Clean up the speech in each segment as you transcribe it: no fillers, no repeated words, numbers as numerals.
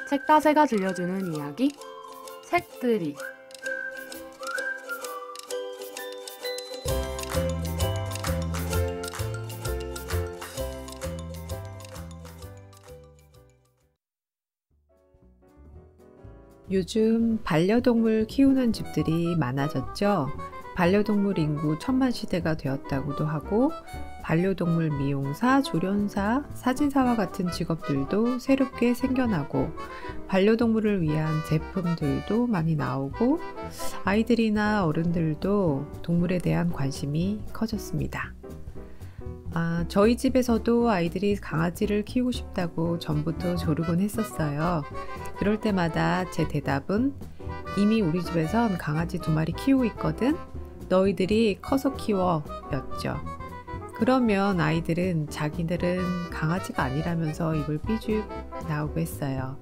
책다새가 들려주는 이야기 책들이. 요즘 반려동물 키우는 집들이 많아졌죠. 반려동물 인구 천만 시대가 되었다고도 하고, 반려동물 미용사, 조련사, 사진사와 같은 직업들도 새롭게 생겨나고, 반려동물을 위한 제품들도 많이 나오고, 아이들이나 어른들도 동물에 대한 관심이 커졌습니다. 저희 집에서도 아이들이 강아지를 키우고 싶다고 전부터 조르곤 했었어요. 그럴 때마다 제 대답은 이미 우리 집에선 강아지 2마리 키우고 있거든? 너희들이 커서 키워 였죠. 그러면 아이들은 자기들은 강아지가 아니라면서 입을 삐죽 나오고 했어요.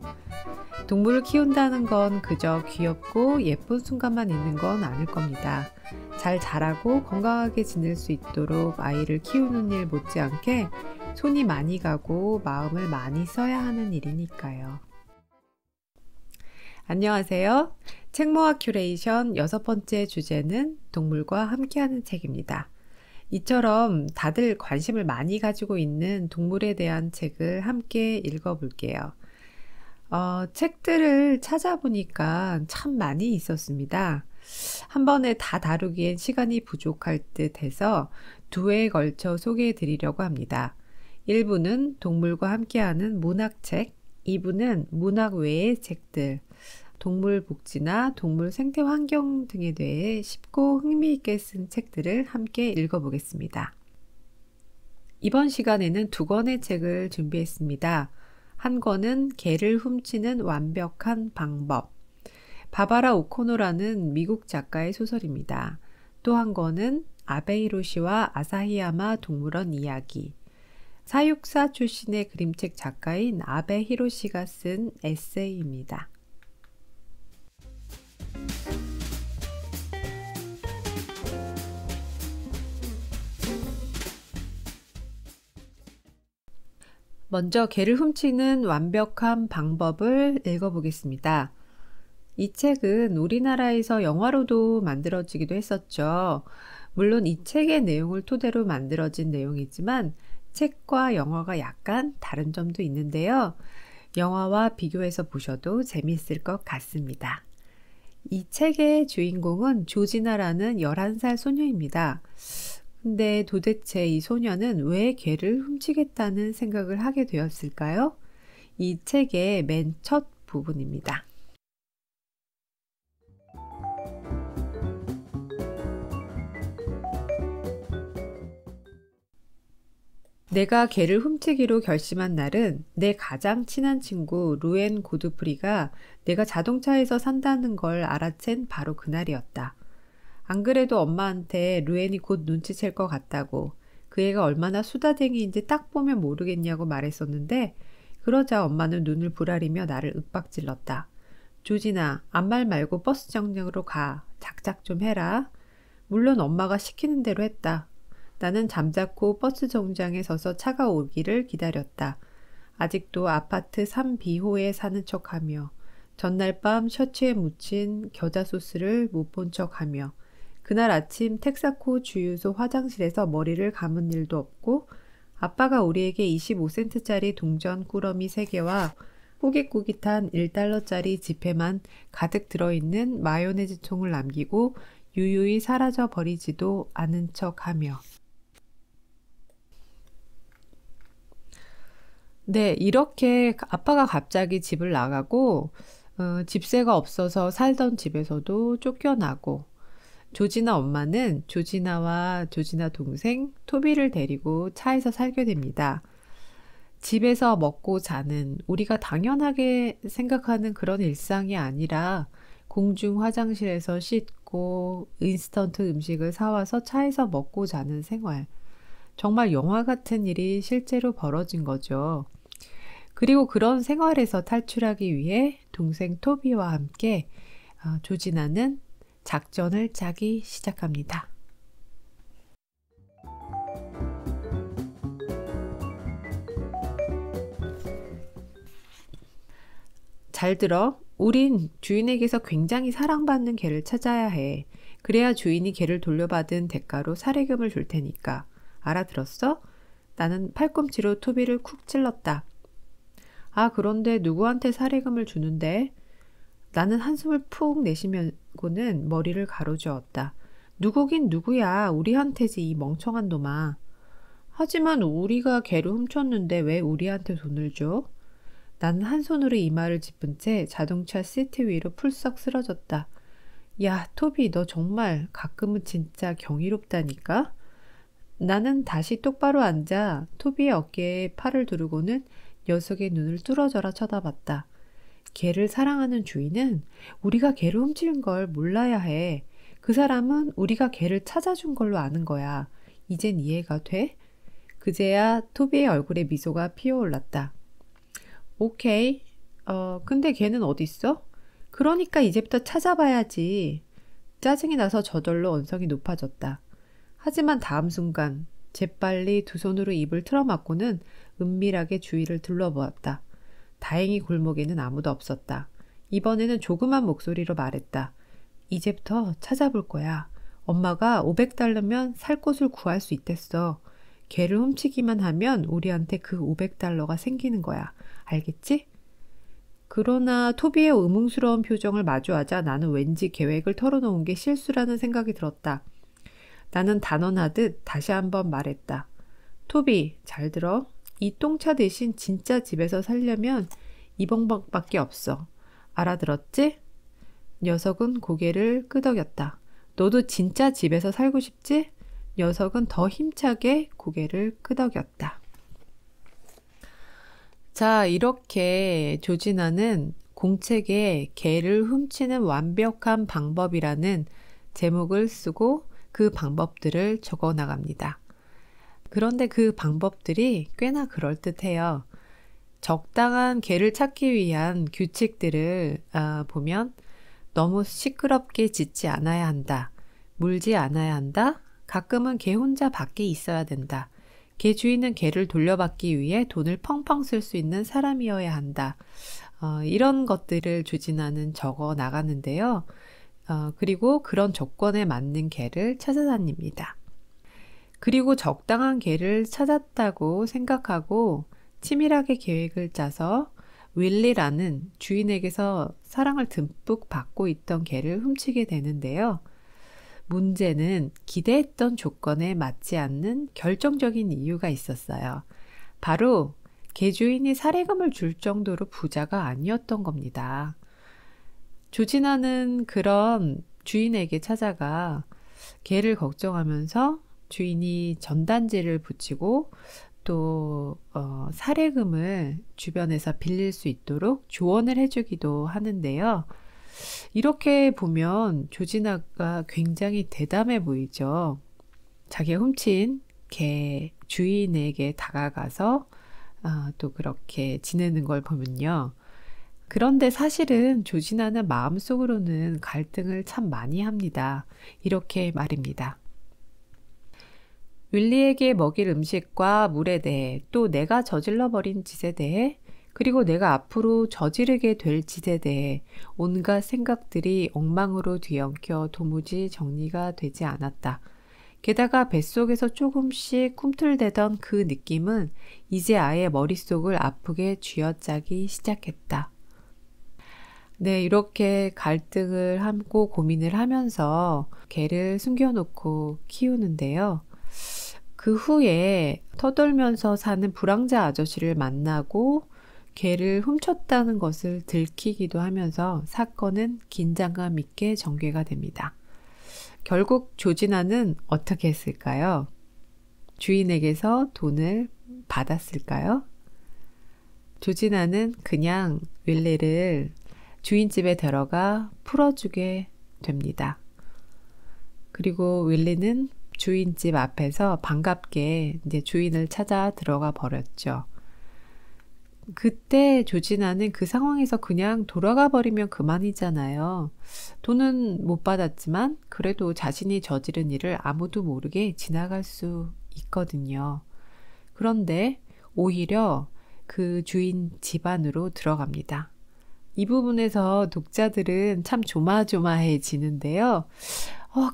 동물을 키운다는 건 그저 귀엽고 예쁜 순간만 있는 건 아닐 겁니다. 잘 자라고 건강하게 지낼 수 있도록 아이를 키우는 일 못지않게 손이 많이 가고 마음을 많이 써야 하는 일이니까요. 안녕하세요. 책모아 큐레이션 6번째 주제는 동물과 함께하는 책입니다. 이처럼 다들 관심을 많이 가지고 있는 동물에 대한 책을 함께 읽어볼게요. 책들을 찾아보니까 참 많이 있었습니다. 한 번에 다 다루기엔 시간이 부족할 듯 해서 2회에 걸쳐 소개해 드리려고 합니다. 1부는 동물과 함께하는 문학책, 2부는 문학 외의 책들, 동물 복지나 동물 생태 환경 등에 대해 쉽고 흥미있게 쓴 책들을 함께 읽어보겠습니다. 이번 시간에는 2권의 책을 준비했습니다. 한 권은 개를 훔치는 완벽한 방법, 바바라 오코노라는 미국 작가의 소설입니다. 또 한 권은 아베 히로시와 아사히야마 동물원 이야기, 사육사 출신의 그림책 작가인 아베 히로시가 쓴 에세이입니다. 먼저 개를 훔치는 완벽한 방법을 읽어보겠습니다. 이 책은 우리나라에서 영화로도 만들어지기도 했었죠. 물론 이 책의 내용을 토대로 만들어진 내용이지만 책과 영화가 약간 다른 점도 있는데요. 영화와 비교해서 보셔도 재미있을 것 같습니다. 이 책의 주인공은 조지나라는 11살 소녀입니다. 근데 도대체 이 소녀는 왜 개를 훔치겠다는 생각을 하게 되었을까요? 이 책의 맨 첫 부분입니다. 내가 개를 훔치기로 결심한 날은 내 가장 친한 친구 루엔 고드프리가 내가 자동차에서 산다는 걸 알아챈 바로 그날이었다. 안 그래도 엄마한테 루엔이 곧 눈치챌 것 같다고, 그 애가 얼마나 수다쟁이인지 딱 보면 모르겠냐고 말했었는데, 그러자 엄마는 눈을 부라리며 나를 윽박질렀다. 조진아, 아무 말 말고 버스 정류장으로 가. 작작 좀 해라. 물론 엄마가 시키는 대로 했다. 나는 잠자코 버스 정류장에 서서 차가 오기를 기다렸다. 아직도 아파트 3B호에 사는 척하며 전날 밤 셔츠에 묻힌 겨자 소스를 못 본 척하며 그날 아침 텍사코 주유소 화장실에서 머리를 감은 일도 없고 아빠가 우리에게 25센트짜리 동전 꾸러미 3개와 꾸깃꾸깃한 1달러짜리 지폐만 가득 들어있는 마요네즈 통을 남기고 유유히 사라져 버리지도 않은 척하며. 네, 이렇게 아빠가 갑자기 집을 나가고 집세가 없어서 살던 집에서도 쫓겨나고, 조지나 엄마는 조지나와 조지나 동생 토비를 데리고 차에서 살게 됩니다. 집에서 먹고 자는, 우리가 당연하게 생각하는 그런 일상이 아니라 공중 화장실에서 씻고 인스턴트 음식을 사와서 차에서 먹고 자는 생활. 정말 영화 같은 일이 실제로 벌어진 거죠. 그리고 그런 생활에서 탈출하기 위해 동생 토비와 함께 조지나는 작전을 짜기 시작합니다. 잘 들어. 우린 주인에게서 굉장히 사랑받는 개를 찾아야 해. 그래야 주인이 개를 돌려받은 대가로 사례금을 줄 테니까. 알아들었어? 나는 팔꿈치로 토비를 쿡 찔렀다. 아, 그런데 누구한테 사례금을 주는데? 나는 한숨을 푹 내쉬면고는 머리를 가로저었다. 누구긴 누구야. 우리한테지, 이 멍청한 놈아. 하지만 우리가 개를 훔쳤는데 왜 우리한테 돈을 줘? 나는 한 손으로 이마를 짚은 채 자동차 시트 위로 풀썩 쓰러졌다. 야, 토비, 너 정말 가끔은 진짜 경이롭다니까? 나는 다시 똑바로 앉아 토비의 어깨에 팔을 두르고는 녀석의 눈을 뚫어져라 쳐다봤다. 개를 사랑하는 주인은 우리가 개를 훔친 걸 몰라야 해. 그 사람은 우리가 개를 찾아준 걸로 아는 거야. 이젠 이해가 돼? 그제야 토비의 얼굴에 미소가 피어올랐다. 오케이. 근데 걔는 어딨어? 그러니까 이제부터 찾아봐야지. 짜증이 나서 저절로 언성이 높아졌다. 하지만 다음 순간 재빨리 두 손으로 입을 틀어막고는 은밀하게 주위를 둘러보았다. 다행히 골목에는 아무도 없었다. 이번에는 조그만 목소리로 말했다. 이제부터 찾아볼 거야. 엄마가 500달러면 살 곳을 구할 수 있댔어. 개를 훔치기만 하면 우리한테 그 500달러가 생기는 거야. 알겠지? 그러나 토비의 의문스러운 표정을 마주하자 나는 왠지 계획을 털어놓은 게 실수라는 생각이 들었다. 나는 단언하듯 다시 한번 말했다. 토비, 잘 들어. 이 똥차 대신 진짜 집에서 살려면 이 방법밖에 없어. 알아들었지? 녀석은 고개를 끄덕였다. 너도 진짜 집에서 살고 싶지? 녀석은 더 힘차게 고개를 끄덕였다. 자, 이렇게 조지나는 공책에 개를 훔치는 완벽한 방법이라는 제목을 쓰고 그 방법들을 적어 나갑니다. 그런데 그 방법들이 꽤나 그럴듯해요. 적당한 개를 찾기 위한 규칙들을 보면 너무 시끄럽게 짖지 않아야 한다. 물지 않아야 한다. 가끔은 개 혼자 밖에 있어야 된다. 개 주인은 개를 돌려받기 위해 돈을 펑펑 쓸 수 있는 사람이어야 한다. 이런 것들을 조지나는 적어 나가는데요. 그리고 그런 조건에 맞는 개를 찾아다닙니다. 그리고 적당한 개를 찾았다고 생각하고 치밀하게 계획을 짜서 윌리라는 주인에게서 사랑을 듬뿍 받고 있던 개를 훔치게 되는데요. 문제는 기대했던 조건에 맞지 않는 결정적인 이유가 있었어요. 바로 개 주인이 사례금을 줄 정도로 부자가 아니었던 겁니다. 조지나는 그런 주인에게 찾아가 개를 걱정하면서 주인이 전단지를 붙이고 또 사례금을 주변에서 빌릴 수 있도록 조언을 해주기도 하는데요. 이렇게 보면 조지나가 굉장히 대담해 보이죠. 자기가 훔친 개 주인에게 다가가서 또 그렇게 지내는 걸 보면요. 그런데 사실은 조지나는 마음속으로는 갈등을 참 많이 합니다. 이렇게 말입니다. 윌리에게 먹일 음식과 물에 대해 또 내가 저질러버린 짓에 대해 그리고 내가 앞으로 저지르게 될 짓에 대해 온갖 생각들이 엉망으로 뒤엉켜 도무지 정리가 되지 않았다. 게다가 뱃속에서 조금씩 꿈틀대던 그 느낌은 이제 아예 머릿속을 아프게 쥐어짜기 시작했다. 네, 이렇게 갈등을 하고 고민을 하면서 개를 숨겨놓고 키우는데요. 그 후에 터덜면서 사는 불황자 아저씨를 만나고 개를 훔쳤다는 것을 들키기도 하면서 사건은 긴장감 있게 전개가 됩니다. 결국 조지나는 어떻게 했을까요? 주인에게서 돈을 받았을까요? 조지나는 그냥 윌리를 주인집에 데려가 풀어주게 됩니다. 그리고 윌리는 주인집 앞에서 반갑게 이제 주인을 찾아 들어가 버렸죠. 그때 조지나는 그 상황에서 그냥 돌아가 버리면 그만이잖아요. 돈은 못 받았지만 그래도 자신이 저지른 일을 아무도 모르게 지나갈 수 있거든요. 그런데 오히려 그 주인 집 안으로 들어갑니다. 이 부분에서 독자들은 참 조마조마해지는데요.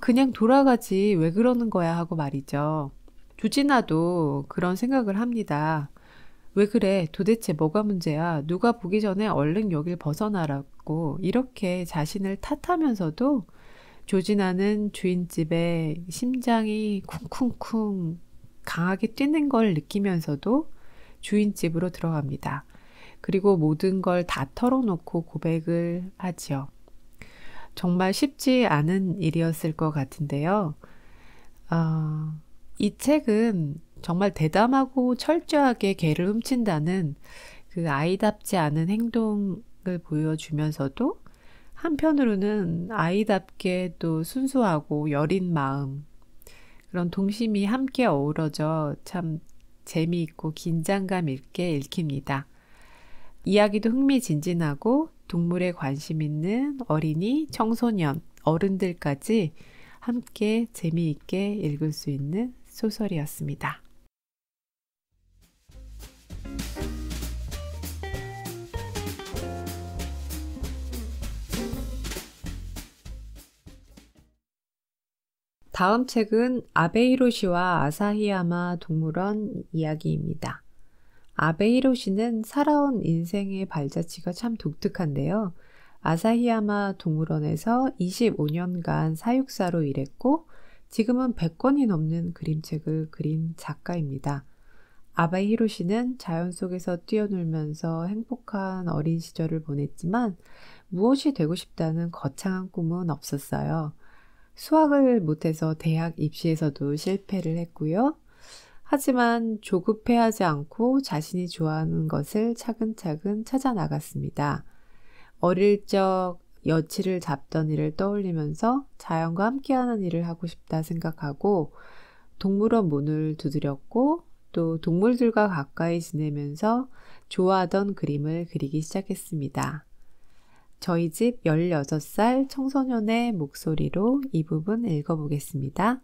그냥 돌아가지 왜 그러는 거야 하고 말이죠. 조진아도 그런 생각을 합니다. 왜 그래? 도대체 뭐가 문제야? 누가 보기 전에 얼른 여길 벗어나라고 이렇게 자신을 탓하면서도 조진아는 주인집에 심장이 쿵쿵쿵 강하게 뛰는 걸 느끼면서도 주인집으로 들어갑니다. 그리고 모든 걸 다 털어놓고 고백을 하지요. 정말 쉽지 않은 일이었을 것 같은데요. 이 책은 정말 대담하고 철저하게 개를 훔친다는 그 아이답지 않은 행동을 보여주면서도 한편으로는 아이답게 또 순수하고 여린 마음, 그런 동심이 함께 어우러져 참 재미있고 긴장감 있게 읽힙니다. 이야기도 흥미진진하고 동물에 관심 있는 어린이, 청소년, 어른들까지 함께 재미있게 읽을 수 있는 소설이었습니다. 다음 책은 아베 히로시와 아사히야마 동물원 이야기입니다. 아베 히로시는 살아온 인생의 발자취가 참 독특한데요. 아사히야마 동물원에서 25년간 사육사로 일했고 지금은 100권이 넘는 그림책을 그린 작가입니다. 아베 히로시는 자연 속에서 뛰어놀면서 행복한 어린 시절을 보냈지만 무엇이 되고 싶다는 거창한 꿈은 없었어요. 수학을 못해서 대학 입시에서도 실패를 했고요. 하지만 조급해하지 않고 자신이 좋아하는 것을 차근차근 찾아 나갔습니다. 어릴 적 여치를 잡던 일을 떠올리면서 자연과 함께하는 일을 하고 싶다 생각하고 동물원 문을 두드렸고 또 동물들과 가까이 지내면서 좋아하던 그림을 그리기 시작했습니다. 저희 집 16살 청소년의 목소리로 이 부분 읽어보겠습니다.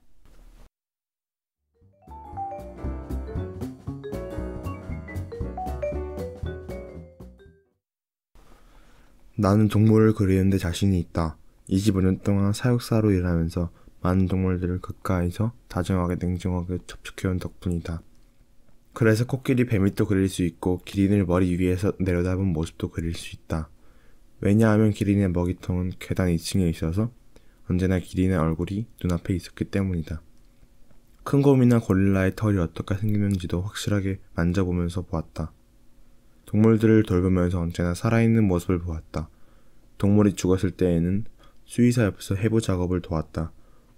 나는 동물을 그리는데 자신이 있다. 25년 동안 사육사로 일하면서 많은 동물들을 가까이서 다정하게 냉정하게 접촉해온 덕분이다. 그래서 코끼리 뱀밑도 그릴 수 있고 기린을 머리 위에서 내려다본 모습도 그릴 수 있다. 왜냐하면 기린의 먹이통은 계단 2층에 있어서 언제나 기린의 얼굴이 눈앞에 있었기 때문이다. 큰 곰이나 고릴라의 털이 어떻게 생겼는지도 확실하게 만져보면서 보았다. 동물들을 돌보면서 언제나 살아있는 모습을 보았다. 동물이 죽었을 때에는 수의사 옆에서 해부 작업을 도왔다.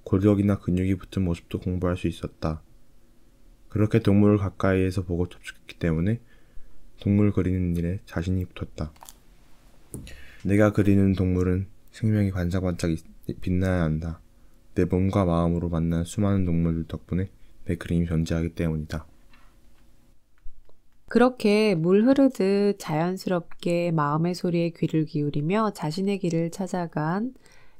골격이나 근육이 붙은 모습도 공부할 수 있었다. 그렇게 동물을 가까이에서 보고 접촉했기 때문에 동물 그리는 일에 자신이 붙었다. 내가 그리는 동물은 생명이 반짝반짝 빛나야 한다. 내 몸과 마음으로 만난 수많은 동물들 덕분에 내 그림이 존재하기 때문이다. 그렇게 물 흐르듯 자연스럽게 마음의 소리에 귀를 기울이며 자신의 길을 찾아간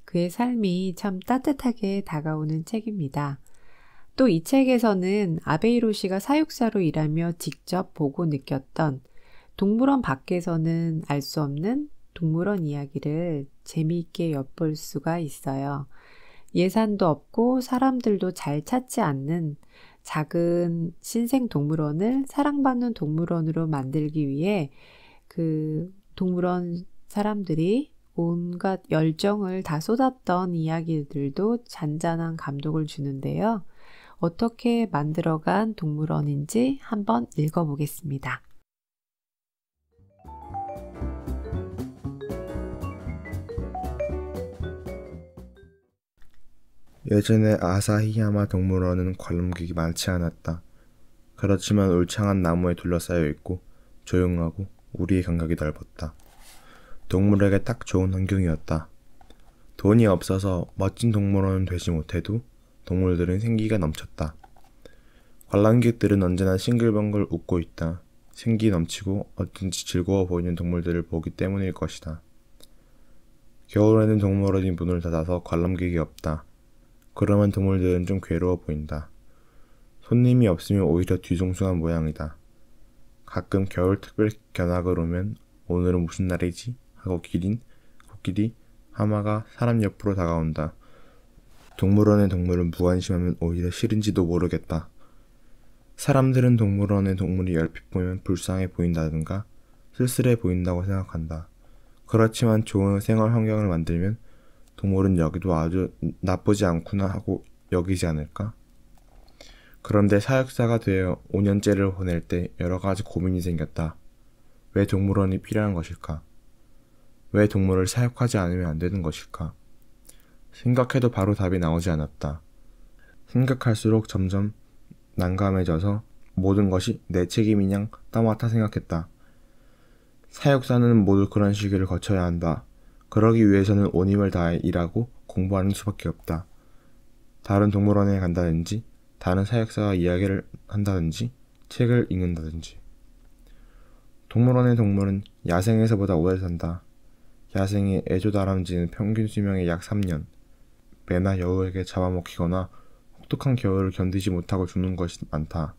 그의 삶이 참 따뜻하게 다가오는 책입니다. 또 이 책에서는 아베 히로시가 사육사로 일하며 직접 보고 느꼈던 동물원 밖에서는 알 수 없는 동물원 이야기를 재미있게 엿볼 수가 있어요. 예산도 없고 사람들도 잘 찾지 않는 작은 신생 동물원을 사랑받는 동물원으로 만들기 위해 그 동물원 사람들이 온갖 열정을 다 쏟았던 이야기들도 잔잔한 감동을 주는데요. 어떻게 만들어간 동물원인지 한번 읽어보겠습니다. 예전에 아사히야마 동물원은 관람객이 많지 않았다. 그렇지만 울창한 나무에 둘러싸여 있고 조용하고 우리의 감각이 넓었다. 동물에게 딱 좋은 환경이었다. 돈이 없어서 멋진 동물원은 되지 못해도 동물들은 생기가 넘쳤다. 관람객들은 언제나 싱글벙글 웃고 있다. 생기 넘치고 어쩐지 즐거워 보이는 동물들을 보기 때문일 것이다. 겨울에는 동물원이 문을 닫아서 관람객이 없다. 그러면 동물들은 좀 괴로워 보인다. 손님이 없으면 오히려 뒤숭숭한 모양이다. 가끔 겨울 특별 견학을 오면 오늘은 무슨 날이지? 하고 코끼리, 하마가 사람 옆으로 다가온다. 동물원의 동물은 무관심하면 오히려 싫은지도 모르겠다. 사람들은 동물원의 동물이 얼핏 보면 불쌍해 보인다든가 쓸쓸해 보인다고 생각한다. 그렇지만 좋은 생활 환경을 만들면 동물은 여기도 아주 나쁘지 않구나 하고 여기지 않을까? 그런데 사육사가 되어 5년째를 보낼 때 여러 가지 고민이 생겼다. 왜 동물원이 필요한 것일까? 왜 동물을 사육하지 않으면 안 되는 것일까? 생각해도 바로 답이 나오지 않았다. 생각할수록 점점 난감해져서 모든 것이 내 책임인 양 떠맡아 생각했다. 사육사는 모두 그런 시기를 거쳐야 한다. 그러기 위해서는 온 힘을 다해 일하고 공부하는 수밖에 없다. 다른 동물원에 간다든지, 다른 사육사와 이야기를 한다든지, 책을 읽는다든지. 동물원의 동물은 야생에서보다 오래 산다. 야생의 애조다람쥐는 평균 수명의 약 3년. 매나 여우에게 잡아먹히거나 혹독한 겨울을 견디지 못하고 죽는 것이 많다.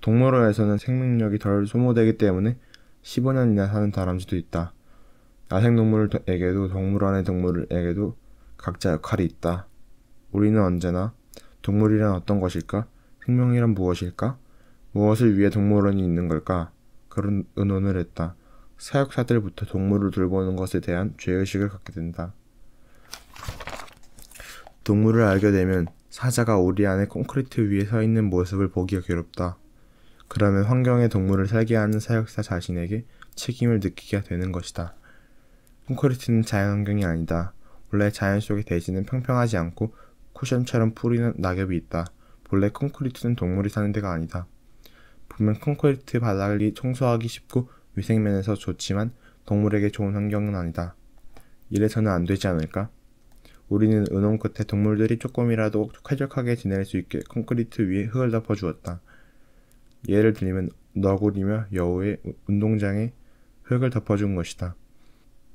동물원에서는 생명력이 덜 소모되기 때문에 15년이나 사는 다람쥐도 있다. 야생동물에게도 동물원의 동물에게도 각자 역할이 있다. 우리는 언제나 동물이란 어떤 것일까? 생명이란 무엇일까? 무엇을 위해 동물원이 있는 걸까? 그런 의논을 했다. 사육사들부터 동물을 돌보는 것에 대한 죄의식을 갖게 된다. 동물을 알게 되면 사자가 우리 안에 콘크리트 위에 서 있는 모습을 보기가 괴롭다. 그러면 환경에 동물을 살게 하는 사육사 자신에게 책임을 느끼게 되는 것이다. 콘크리트는 자연환경이 아니다. 원래 자연 속의 대지는 평평하지 않고 쿠션처럼 풀이는 낙엽이 있다. 본래 콘크리트는 동물이 사는 데가 아니다. 분명 콘크리트 바닥이 청소하기 쉽고 위생면에서 좋지만 동물에게 좋은 환경은 아니다. 이래서는 안 되지 않을까? 우리는 의논 끝에 동물들이 조금이라도 쾌적하게 지낼 수 있게 콘크리트 위에 흙을 덮어주었다. 예를 들면 너구리며 여우의 운동장에 흙을 덮어준 것이다.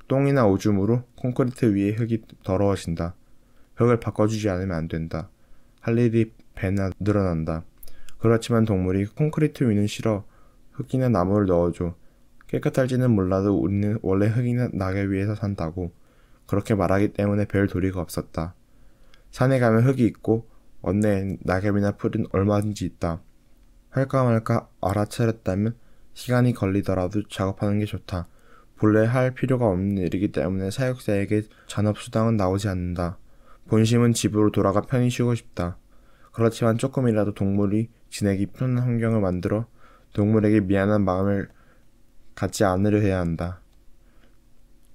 똥이나 오줌으로 콘크리트 위에 흙이 더러워진다. 흙을 바꿔주지 않으면 안 된다. 할 일이 배나 늘어난다. 그렇지만 동물이 콘크리트 위는 싫어. 흙이나 나무를 넣어줘. 깨끗할지는 몰라도 우리는 원래 흙이나 낙엽 위에서 산다고. 그렇게 말하기 때문에 별 도리가 없었다. 산에 가면 흙이 있고 원래엔 낙엽이나 풀은 얼마든지 있다. 할까 말까 알아차렸다면 시간이 걸리더라도 작업하는 게 좋다. 본래 할 필요가 없는 일이기 때문에 사육사에게 잔업수당은 나오지 않는다. 본심은 집으로 돌아가 편히 쉬고 싶다. 그렇지만 조금이라도 동물이 지내기 편한 환경을 만들어 동물에게 미안한 마음을 갖지 않으려 해야 한다.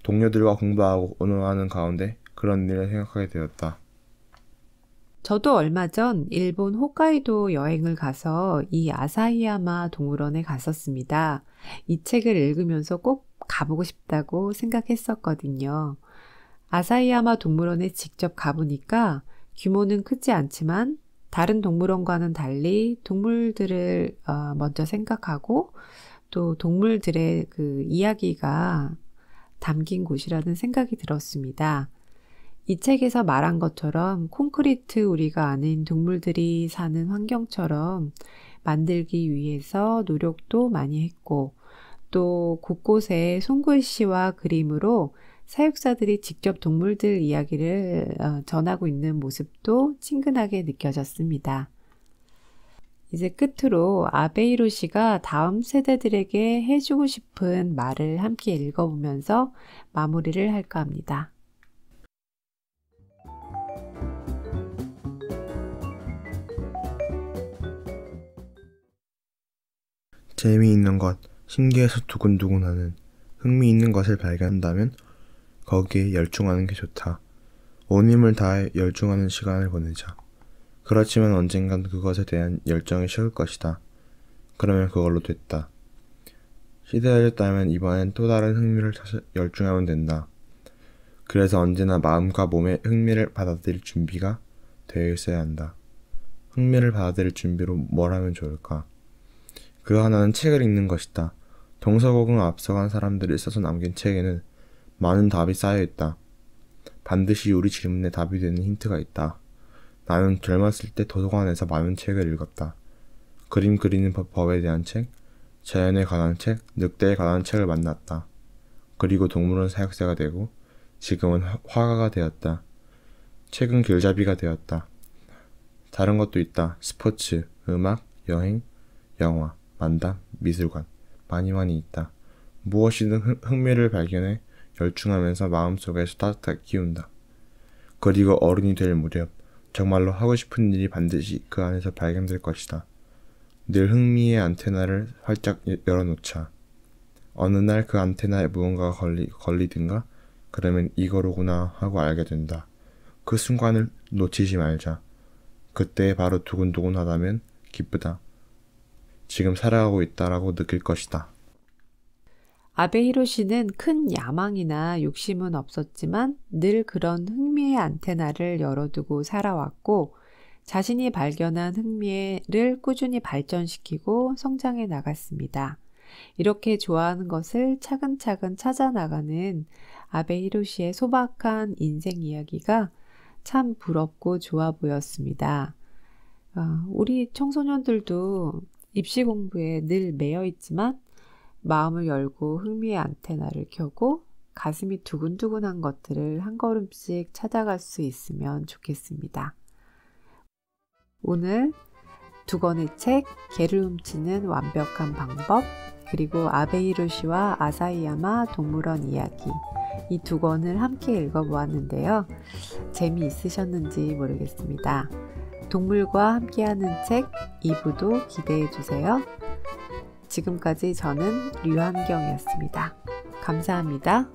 동료들과 공부하고 의논하는 가운데 그런 일을 생각하게 되었다. 저도 얼마 전 일본 홋카이도 여행을 가서 이 아사히야마 동물원에 갔었습니다. 이 책을 읽으면서 꼭 가보고 싶다고 생각했었거든요. 아사히야마 동물원에 직접 가보니까 규모는 크지 않지만 다른 동물원과는 달리 동물들을 먼저 생각하고 또 동물들의 그 이야기가 담긴 곳이라는 생각이 들었습니다. 이 책에서 말한 것처럼 콘크리트 우리가 아는 동물들이 사는 환경처럼 만들기 위해서 노력도 많이 했고 또 곳곳에 손글씨와 그림으로 사육사들이 직접 동물들 이야기를 전하고 있는 모습도 친근하게 느껴졌습니다. 이제 끝으로 아베 히로시가 다음 세대들에게 해주고 싶은 말을 함께 읽어보면서 마무리를 할까 합니다. 재미있는 것, 신기해서 두근두근하는, 흥미있는 것을 발견한다면 거기에 열중하는 게 좋다. 온 힘을 다해 열중하는 시간을 보내자. 그렇지만 언젠간 그것에 대한 열정이 식을 것이다. 그러면 그걸로 됐다. 시들해졌다면 이번엔 또 다른 흥미를 찾아 열중하면 된다. 그래서 언제나 마음과 몸의 흥미를 받아들일 준비가 되어 있어야 한다. 흥미를 받아들일 준비로 뭘 하면 좋을까? 그 하나는 책을 읽는 것이다. 동서고금 앞서간 사람들이 써서 남긴 책에는 많은 답이 쌓여있다. 반드시 우리 질문에 답이 되는 힌트가 있다. 나는 젊었을 때 도서관에서 많은 책을 읽었다. 그림 그리는 법에 대한 책, 자연에 관한 책, 늑대에 관한 책을 만났다. 그리고 동물원 사육사가 되고 지금은 화가가 되었다. 책은 길잡이가 되었다. 다른 것도 있다. 스포츠, 음악, 여행, 영화, 만담, 미술관. 많이 있다. 무엇이든 흥미를 발견해 열중하면서 마음속에서 따뜻하게 키운다. 그리고 어른이 될 무렵 정말로 하고 싶은 일이 반드시 그 안에서 발견될 것이다. 늘 흥미의 안테나를 활짝 열어놓자. 어느 날 그 안테나에 무언가가 걸리든가 그러면 이거로구나 하고 알게 된다. 그 순간을 놓치지 말자. 그때 바로 두근두근하다면 기쁘다. 지금 살아가고 있다라고 느낄 것이다. 아베 히로시는 큰 야망이나 욕심은 없었지만 늘 그런 흥미의 안테나를 열어두고 살아왔고 자신이 발견한 흥미를 꾸준히 발전시키고 성장해 나갔습니다. 이렇게 좋아하는 것을 차근차근 찾아나가는 아베 히로시의 소박한 인생 이야기가 참 부럽고 좋아 보였습니다. 우리 청소년들도 입시 공부에 늘 매여 있지만 마음을 열고 흥미의 안테나를 켜고 가슴이 두근두근한 것들을 한 걸음씩 찾아갈 수 있으면 좋겠습니다. 오늘 두 권의 책, 개를 훔치는 완벽한 방법, 그리고 아베 히로시와 아사히야마 동물원 이야기, 이 두 권을 함께 읽어보았는데요. 재미있으셨는지 모르겠습니다. 동물과 함께하는 책 2부도 기대해주세요. 지금까지 저는 류한경이었습니다. 감사합니다.